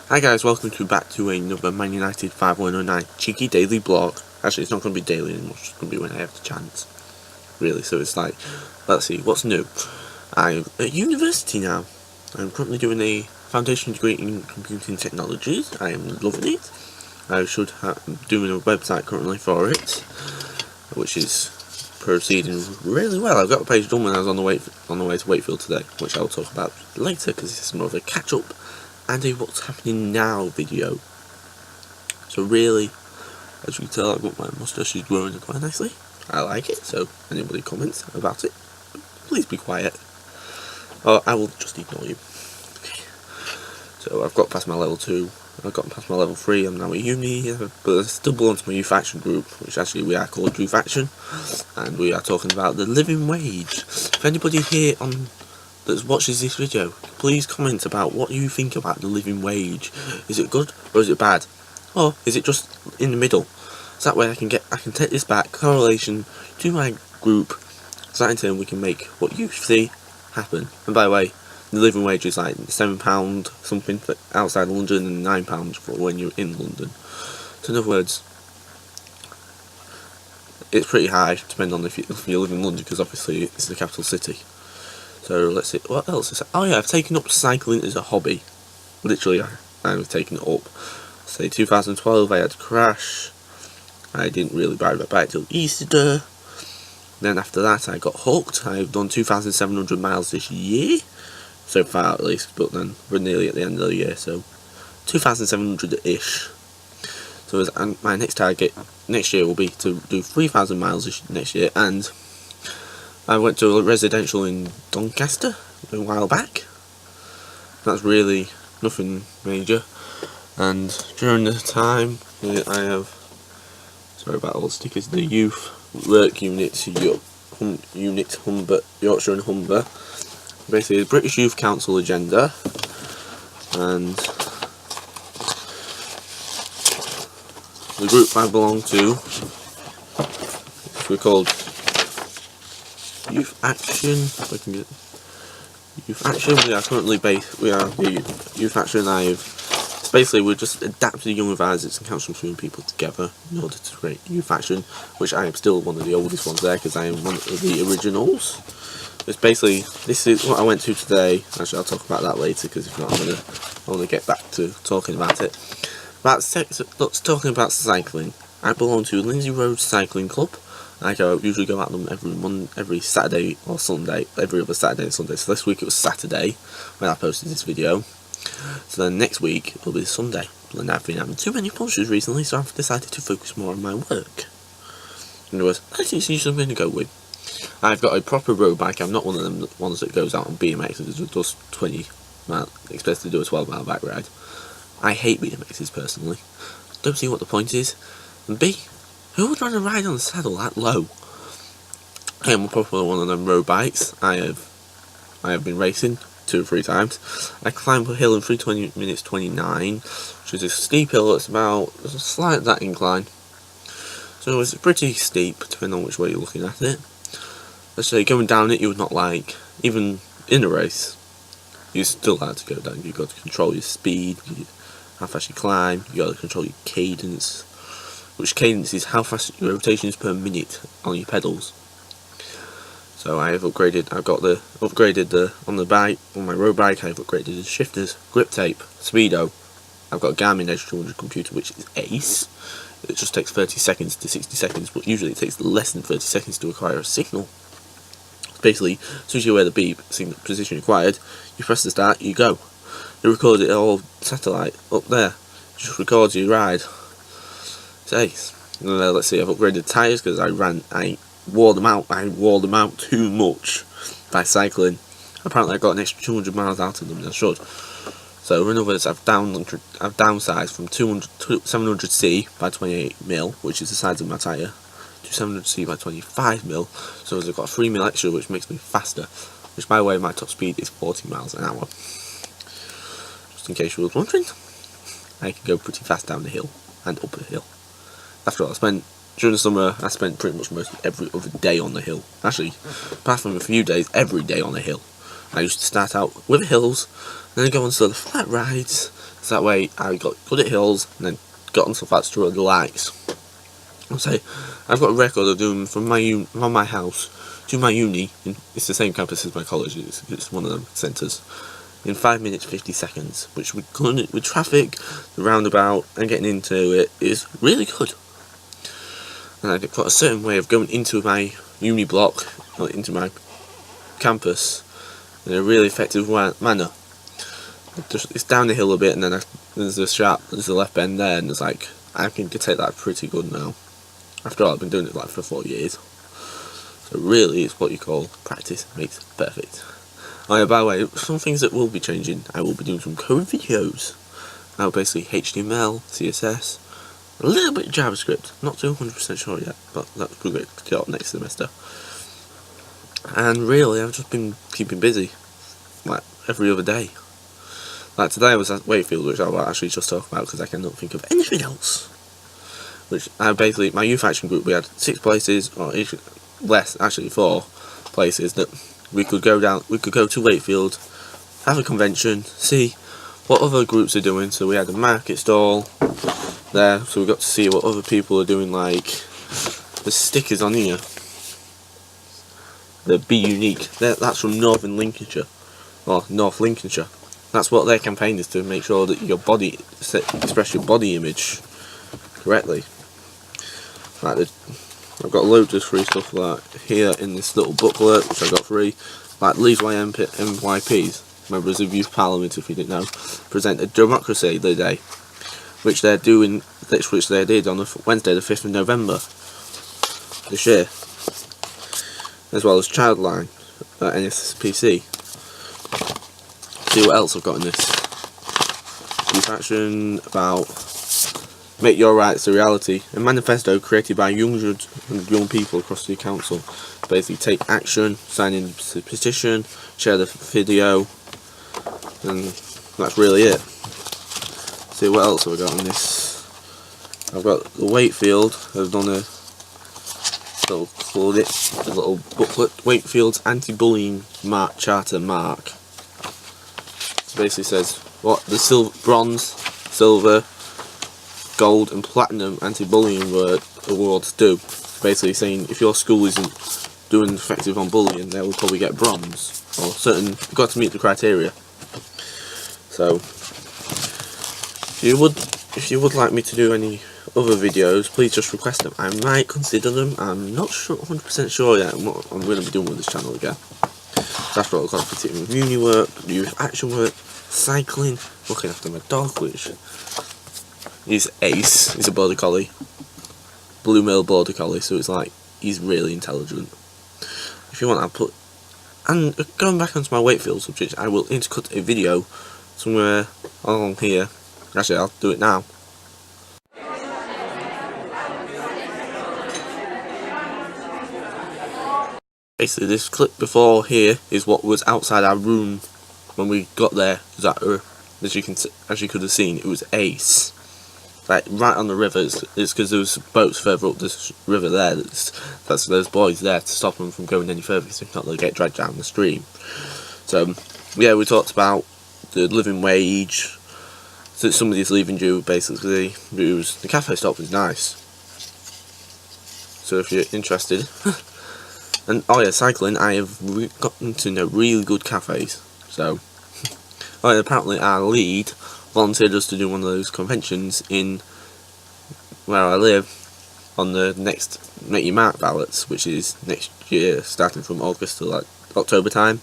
Hi guys, welcome back to another manutd5109 cheeky daily blog. Actually, it's not going to be daily anymore, it's just going to be when I have the chance. Really, so it's like, let's see, what's new? I'm at university now. I'm currently doing a foundation degree in computing technologies. I am loving it. I should have doing a website currently for it, which is proceeding really well. I got the page done when I was on the way to Wakefield today, which I'll talk about later because this is more of a catch up and a what's happening now video. So really, as you can tell, I've got my moustache is growing quite nicely. I like it, so anybody comments about it, please be quiet, or I will just ignore you. Okay. So I've got past my level 2, I've got past my level 3, I'm now at uni, but I still belong to my youth action group, which actually we are called Youth Action, and we are talking about the living wage. If anybody here that watches this video, please comment about what you think about the living wage. Is it good or is it bad, or is it just in the middle? So that way I can take this back, correlation to my group, so that in turn we can make what you see happen. And by the way, the living wage is like £7 something for outside London and £9 for when you're in London. So in other words, it's pretty high depending on if you live in London, because obviously it's the capital city. So let's see, what else is that? Oh yeah, I've taken up cycling as a hobby. Literally, I've taken it up. Say 2012 I had a crash. I didn't really ride my bike till Easter. Then after that I got hooked. I've done 2,700 miles this year. So far at least, but then we're nearly at the end of the year, so 2,700-ish. So my next target next year will be to do 3,000 miles next year, and I went to a residential in Doncaster a while back. That's really nothing major. And during the time, I have, sorry about all the stickers, the youth work unit, Yorkshire and Humber. Basically, the British Youth Council agenda, and the group I belong to, we're called Youth Action. Youth Action. We are currently we are the Youth Action. It's basically we're just adapting young advisors and counselling people together in order to create Youth Action, which I am still one of the oldest ones there because I am one of the originals. It's basically, this is what I went to today. Actually, I'll talk about that later because if not, I want to get back to talking about it. Talking about cycling. I belong to Lindsay Road Cycling Club. I usually go out them every Saturday or Sunday, every other Saturday and Sunday. So this week it was Saturday when I posted this video. So then next week it'll be Sunday. And I've been having too many punches recently, so I've decided to focus more on my work. In other words, I think it's usually I'm going to go with. I've got a proper road bike. I'm not one of them ones that goes out on BMXs and does 20 miles, expects to do a 12-mile bike ride. I hate BMXs personally. Don't see what the point is. And B, who would want to ride on a saddle that low? I am a proper one of them road bikes. I have been racing 2 or 3 times. I climbed a hill in 3:20 minutes 29, which is a steep hill. It's a slight that incline. So it's pretty steep, depending on which way you're looking at it. Let's say going down it you would not like. Even in a race, you still have to go down. You've got to control your speed, how fast you climb, you've got to control your cadence, which cadence is how fast your rotations per minute on your pedals. So on the bike, on my road bike, I've upgraded the shifters, grip tape, speedo. I've got a Garmin Edge 200 computer, which is ace. It just takes 30 seconds to 60 seconds, but usually it takes less than 30 seconds to acquire a signal. Basically, as soon as you wear the beep, signal position required, you press the start, you go. You record it all satellite up there. It just records your ride. It's ace. Let's see, I've upgraded tyres because I wore them out too much by cycling. Apparently I got an extra 200 miles out of them than I should. So in other words, I've downsized from 700C by 28mm, which is the size of my tyre, to 700C by 25mm, so I've got 3mm extra, which makes me faster, which by the way my top speed is 40 miles an hour. Just in case you were wondering, I can go pretty fast down the hill and up a hill. After all, during the summer I spent pretty much most every other day on the hill. Actually, apart from a few days, every day on the hill. I used to start out with the hills, and then go on to the flat rides, So that way I got good at hills and then got on stuff that's through the lights. I'll say I've got a record of doing from my house to my uni. It's the same campus as my college. It's one of them centres. In 5 minutes 50 seconds, which with traffic, the roundabout, and getting into it is really good. And I've got a certain way of going into my uni block, or into my campus, in a really effective manner. It's down the hill a bit, and then there's a left bend there, and it's like I can take that pretty good now. After all, I've been doing it like for 4 years. So really, it's what you call practice makes perfect. Oh yeah, by the way, some things that will be changing. I will be doing some code videos. Now basically HTML, CSS, a little bit of JavaScript. Not too 100% sure yet, but that's pretty good to get up next semester. And really, I've just been keeping busy, like every other day. Like today I was at Wakefield, which I'll actually just talk about because I cannot think of anything else. Which basically, my youth action group, we had 6 places, or less, actually 4 places that we could go down. We could go to Wakefield, have a convention, see what other groups are doing. So we had a market stall there, so we got to see what other people are doing, like the stickers on here. The Be Unique, that's from Northern Lincolnshire, or North Lincolnshire. That's what their campaign is, to make sure that your body, express your body image correctly. Like I've got loads of free stuff like here in this little booklet, which I got free. Like Leeds MYPs, members of Youth Parliament, if you didn't know, present a democracy the day, which they're doing, which they did on Wednesday, the 5th of November this year, as well as Childline at NSPC. See what else I've got in this. Youth action about Make Your Rights a Reality, a manifesto created by young people across the council. Basically take action, sign in the petition, share the video, and that's really it. See what else have I got on this. I've got the Wakefield, I've done a little booklet, Wakefield's anti-bullying charter mark. It basically says what the bronze, silver, gold and platinum anti-bullying awards do. Basically saying if your school isn't doing effective on bullying, they will probably get bronze, or you've got to meet the criteria. So if you would like me to do any other videos, please just request them. I might consider them. I'm not sure, 100% sure yet what I'm going to be doing with this channel again. That's what I've got to fit in with uni work, youth action work, cycling, looking after my dog, which is Ace. He's a border collie, blue male border collie, so it's like he's really intelligent. If you want, I'll put, and going back onto my Wakefield subject, I will intercut a video somewhere along here. Actually, I'll do it now. Basically, this clip before here is what was outside our room when we got there. As you could have seen, it was Ace. Like right on the river. It's because there was boats further up this river there. That's those boys there to stop them from going any further, so if not they'll get dragged down the stream. So yeah, we talked about the living wage. So somebody's leaving due basically. The cafe stop was nice. So if you're interested, and oh yeah, cycling. I have gotten to know really good cafes. So oh, and apparently our lead volunteered us to do one of those conventions in where I live on the next Make Your Mark ballots, which is next year, starting from August to like October time.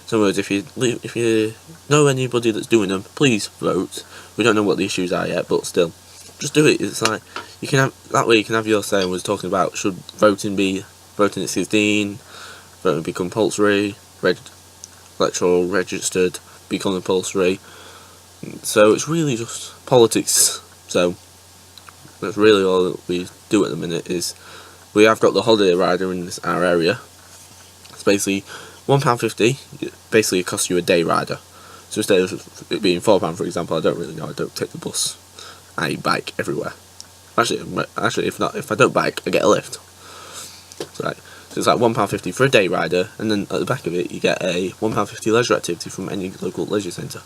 So in other words, if you know anybody that's doing them, please vote. We don't know what the issues are yet, but still, just do it. It's like you can have that way. You can have your say. I was talking about should voting at 16, voting be compulsory, electoral registered be compulsory. So it's really just politics. So that's really all that we do at the minute. Is we have got the holiday rider in our area. It's basically £1.50. Basically, it costs you a day rider. So instead of it being £4, for example, I don't really know. I don't take the bus. I bike everywhere. Actually, if I don't bike, I get a lift. So it's like £1.50 for a day rider, and then at the back of it, you get a £1.50 leisure activity from any local leisure centre.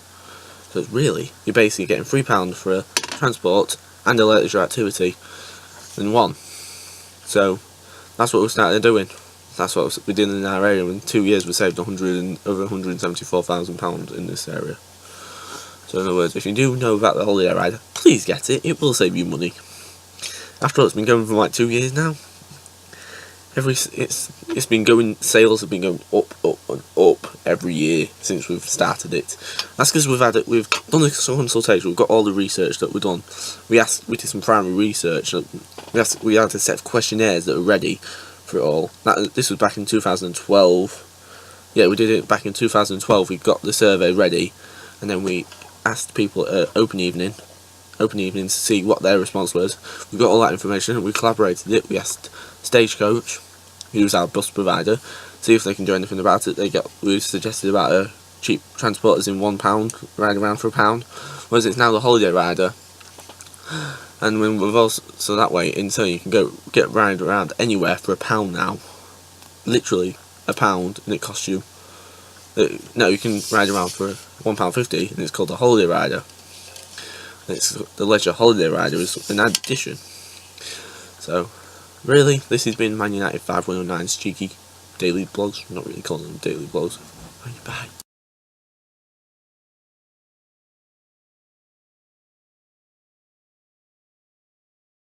So it's really, you're basically getting £3 for a transport and a leisure activity in one. So that's what we started doing. That's what we did in our area. In 2 years we saved over £174,000 in this area. So in other words, if you do know about the holiday rider, please get it. It will save you money. After all, it's been going for like 2 years now. It's been going. Sales have been going up and up every year since we've started it. That's because we've done the consultation. We've got all the research that we've done. We did some primary research. We had a set of questionnaires that were ready for it all. This was back in 2012. Yeah, we did it back in 2012. We got the survey ready, and then we asked people at open evening to see what their response was. We got all that information and we collaborated it. We asked Stagecoach, who's our bus provider, see if they can do anything about it. We suggested about a cheap transport as in £1, ride around for £1, whereas it's now the holiday rider. And when we've also, so that way in turn you can go ride around anywhere for £1 now, literally £1, and it costs you. No, you can ride around for £1.50, and it's called the holiday rider. It's the leisure holiday rider is an addition. So, really, this has been manutd5109's cheeky daily blogs. I'm not really calling them daily blogs. Bye.